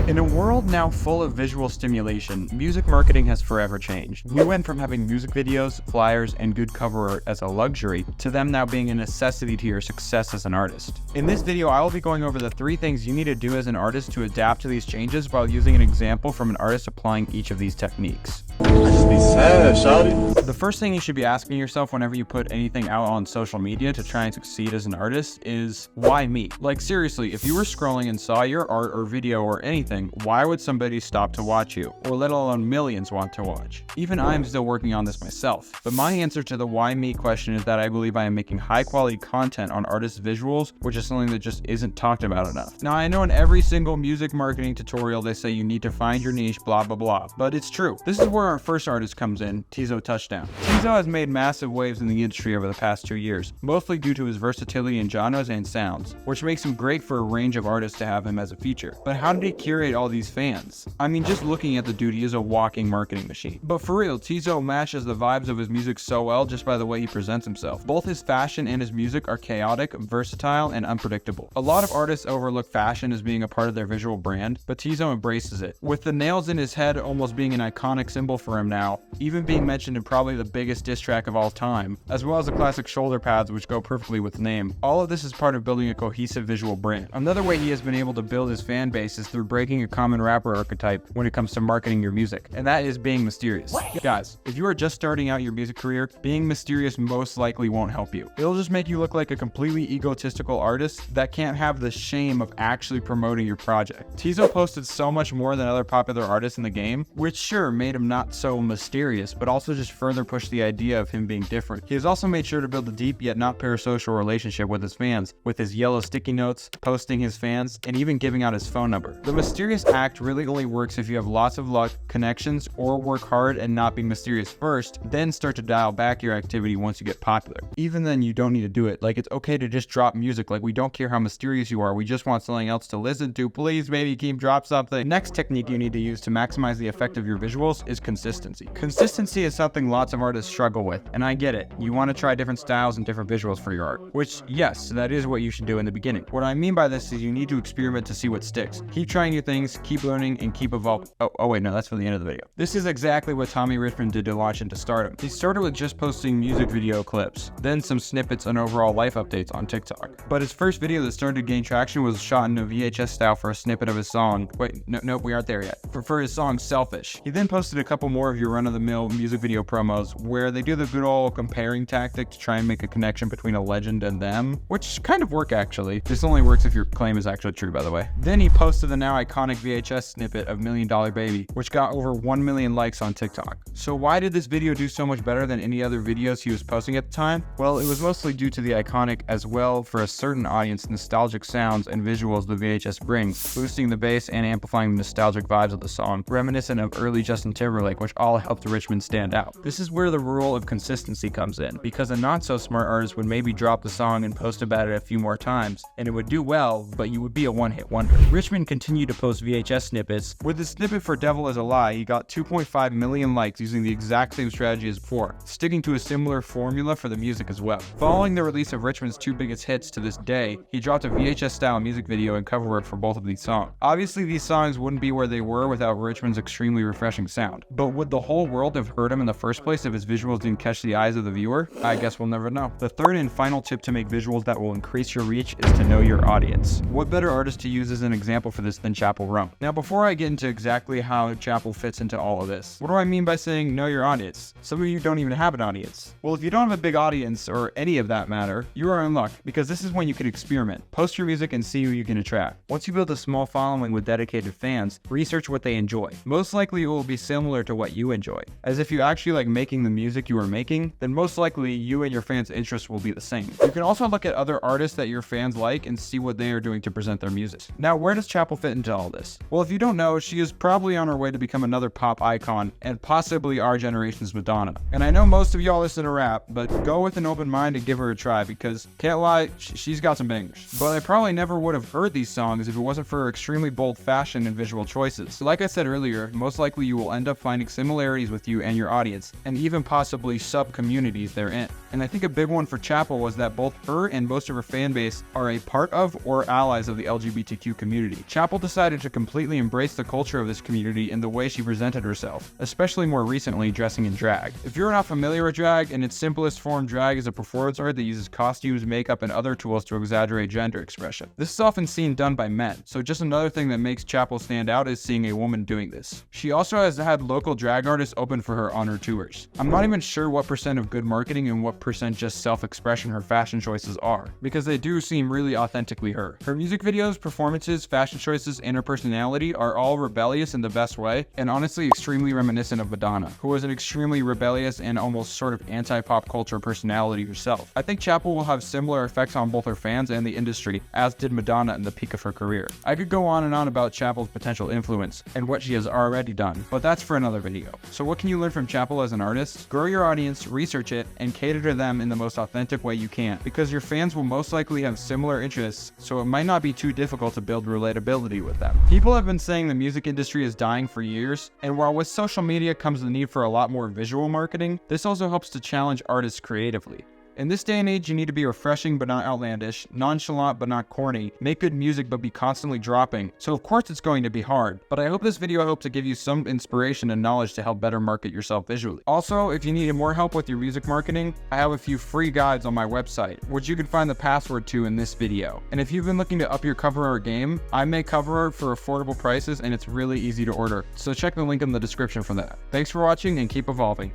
In a world now full of visual stimulation, music marketing has forever changed. We went from having music videos, flyers, and good cover art as a luxury to them now being a necessity to your success as an artist. In this video, I will be going over the 3 things you need to do as an artist to adapt to these changes while using an example from an artist applying each of these techniques. I just be sad, shawty. The first thing you should be asking yourself whenever you put anything out on social media to try and succeed as an artist is, why me? Like seriously, if you were scrolling and saw your art or video or anything, why would somebody stop to watch you? Or let alone millions want to watch? Even I am still working on this myself. But my answer to the why me question is that I believe I am making high quality content on artists' visuals, which is something that just isn't talked about enough. Now I know in every single music marketing tutorial they say you need to find your niche, blah blah blah, but it's true. This is where our first artist comes in, Tizo Touchdown. Tizo has made massive waves in the industry over the past 2 years, mostly due to his versatility in genres and sounds, which makes him great for a range of artists to have him as a feature. But how did he curate all these fans? I mean, just looking at the dude, he is a walking marketing machine. But for real, Tizo matches the vibes of his music so well just by the way he presents himself. Both his fashion and his music are chaotic, versatile, and unpredictable. A lot of artists overlook fashion as being a part of their visual brand, but Tizo embraces it. With the nails in his head almost being an iconic symbol for him now, even being mentioned in probably the biggest diss track of all time, as well as the classic shoulder pads which go perfectly with the name. All of this is part of building a cohesive visual brand. Another way he has been able to build his fan base is through breaking a common rapper archetype when it comes to marketing your music, and that is being mysterious. Guys, if you are just starting out your music career, being mysterious most likely won't help you. It'll just make you look like a completely egotistical artist that can't have the shame of actually promoting your project. Tizo posted so much more than other popular artists in the game, which sure made him not so mysterious, but also just further pushed the idea of him being different. He has also made sure to build a deep yet not parasocial relationship with his fans, with his yellow sticky notes, posting his fans, and even giving out his phone number. The mysterious act really only works if you have lots of luck, connections, or work hard and not be mysterious first, then start to dial back your activity once you get popular. Even then, you don't need to do it. Like, it's okay to just drop music. Like, we don't care how mysterious you are, we just want something else to listen to. Please, baby, keep drop something. Next technique you need to use to maximize the effect of your visuals is consistency. Consistency is something lots of artists struggle with, and I get it. You want to try different styles and different visuals for your art, which, yes, that is what you should do in the beginning. What I mean by this is you need to experiment to see what sticks. Keep trying new things, keep learning, and keep evolving. Oh wait, no, that's for the end of the video. This is exactly what Tommy Richman did to launch into stardom. He started with just posting music video clips, then some snippets and overall life updates on TikTok. But his first video that started to gain traction was shot in a VHS style for a snippet of his song. Wait, nope, we aren't there yet. For his song Selfish. He then posted a couple more of your run-of-the-mill music video promos where they do the good old comparing tactic to try and make a connection between a legend and them, which kind of work actually. This only works if your claim is actually true, by the way. Then he posted the now iconic VHS snippet of $1 Million Baby, which got over 1 million likes on TikTok. So why did this video do so much better than any other videos he was posting at the time? Well, it was mostly due to the iconic, as well for a certain audience, nostalgic sounds and visuals the VHS brings, boosting the bass and amplifying the nostalgic vibes of the song, reminiscent of early Justin Timberlake, which all helped Richman stand out. This is where the rule of consistency comes in, because a not so smart artist would maybe drop the song and post about it a few more times, and it would do well, but you would be a one-hit wonder. Richman continued to post VHS snippets. With his snippet for Devil Is a Lie, he got 2.5 million likes using the exact same strategy as before, sticking to a similar formula for the music as well. Following the release of Richman's 2 biggest hits to this day, he dropped a VHS style music video and cover work for both of these songs. Obviously, these songs wouldn't be where they were without Richman's extremely refreshing sound. But would the whole world have heard him in the first place if his visuals didn't catch the eyes of the viewer? I guess we'll never know. The third and final tip to make visuals that will increase your reach is to know your audience. What better artist to use as an example for this than Chappell Roan? Now, before I get into exactly how Chappell fits into all of this, what do I mean by saying know your audience? Some of you don't even have an audience. Well, if you don't have a big audience, or any of that matter, you are in luck, because this is when you can experiment. Post your music and see who you can attract. Once you build a small following with dedicated fans, research what they enjoy. Most likely it will be similar to what you enjoy. As if you actually like making the music you are making, then most likely you and your fans' interests will be the same. You can also look at other artists that your fans like and see what they are doing to present their music. Now, where does Chappell fit into all this? Well, if you don't know, she is probably on her way to become another pop icon, and possibly our generation's Madonna. And I know most of y'all listen to rap, but go with an open mind and give her a try, because can't lie, she's got some bangers. But I probably never would have heard these songs if it wasn't for her extremely bold fashion and visual choices. So like I said earlier, most likely you will end up finding finding similarities with you and your audience, and even possibly sub-communities they're in. And I think a big one for Chapel was that both her and most of her fan base are a part of or allies of the LGBTQ community. Chapel decided to completely embrace the culture of this community in the way she presented herself, especially more recently dressing in drag. If you're not familiar with drag, in its simplest form, drag is a performance art that uses costumes, makeup, and other tools to exaggerate gender expression. This is often seen done by men, so just another thing that makes Chapel stand out is seeing a woman doing this. She also has had local drag artists open for her on her tours. I'm not even sure what percent of good marketing and what percent just self-expression her fashion choices are, because they do seem really authentically her. Her music videos, performances, fashion choices, and her personality are all rebellious in the best way, and honestly extremely reminiscent of Madonna, who was an extremely rebellious and almost sort of anti-pop culture personality herself. I think Chapel will have similar effects on both her fans and the industry, as did Madonna in the peak of her career. I could go on and on about Chapel's potential influence and what she has already done, but that's for another video. So what can you learn from Chapel as an artist? Grow your audience, research it, and cater to them in the most authentic way you can, because your fans will most likely have similar interests, so it might not be too difficult to build relatability with them. People have been saying the music industry is dying for years, and while with social media comes the need for a lot more visual marketing, this also helps to challenge artists creatively. In this day and age, you need to be refreshing but not outlandish, nonchalant but not corny, make good music but be constantly dropping, so of course it's going to be hard, but I hope this video helped to give you some inspiration and knowledge to help better market yourself visually. Also, if you needed more help with your music marketing, I have a few free guides on my website, which you can find the password to in this video. And if you've been looking to up your cover art game, I make cover art for affordable prices and it's really easy to order, so check the link in the description for that. Thanks for watching and keep evolving.